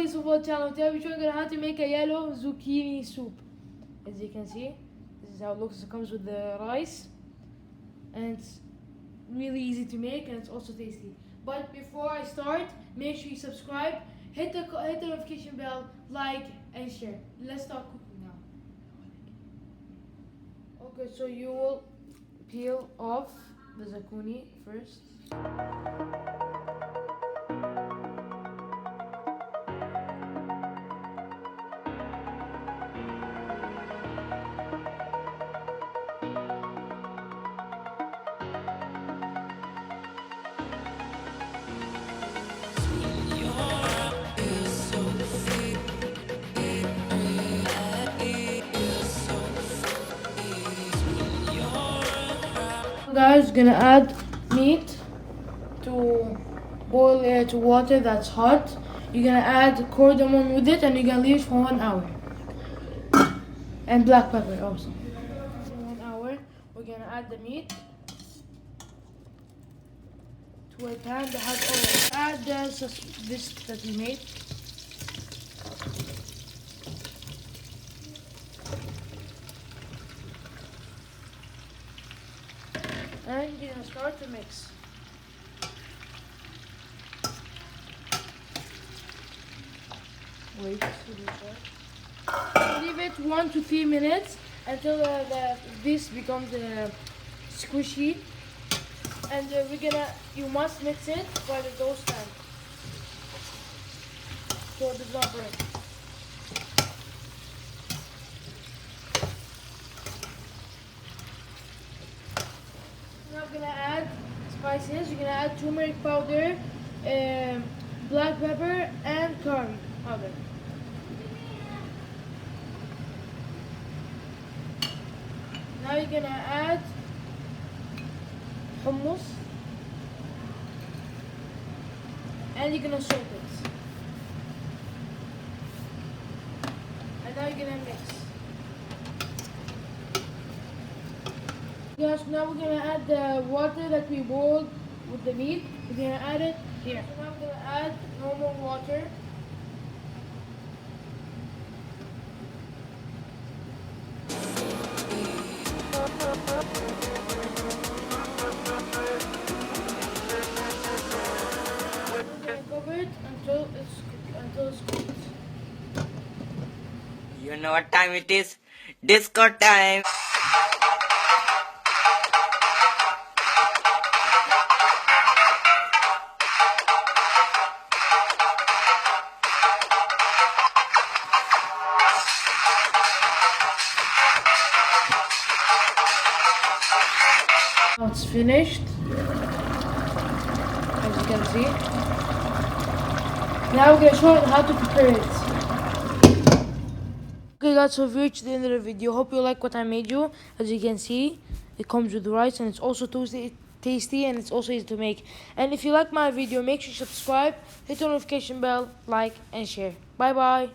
this channel. Today we're showing you how to make a yellow zucchini soup. As you can see, this is how it looks. It comes with the rice, and it's really easy to make, and it's also tasty. But before I start, make sure you subscribe, hit the notification bell, like, and share. Let's start cooking now. Okay, so you will peel off the zucchini first. Guys, gonna add meat to boil to water that's hot. You're gonna add cardamom with it, and you're gonna leave it for 1 hour. And black pepper also. For 1 hour, we're gonna add the meat to a pan that has oil. Add this that we made. And you're gonna start to mix. Wait, leave it 1 to 3 minutes until this becomes squishy. And you must mix it by the dough stand, so it does not burn. Now I'm gonna add spices. You're gonna add turmeric powder, black pepper, and curry powder. Now you're gonna add hummus, and you're gonna salt it. And now you're gonna mix. Yes, now we're gonna add the water that we boiled with the meat. We're gonna add it here. So now we're gonna add normal water. We're gonna cover it until it's cooked. You know what time it is? Disco time! Now it's finished, as you can see. Now we're going to show you how to prepare it. Okay guys, so we've reached the end of the video. Hope you like what I made you. As you can see, it comes with rice, and it's also tasty, and it's also easy to make. And if you like my video, make sure you subscribe, hit the notification bell, like, and share. Bye bye.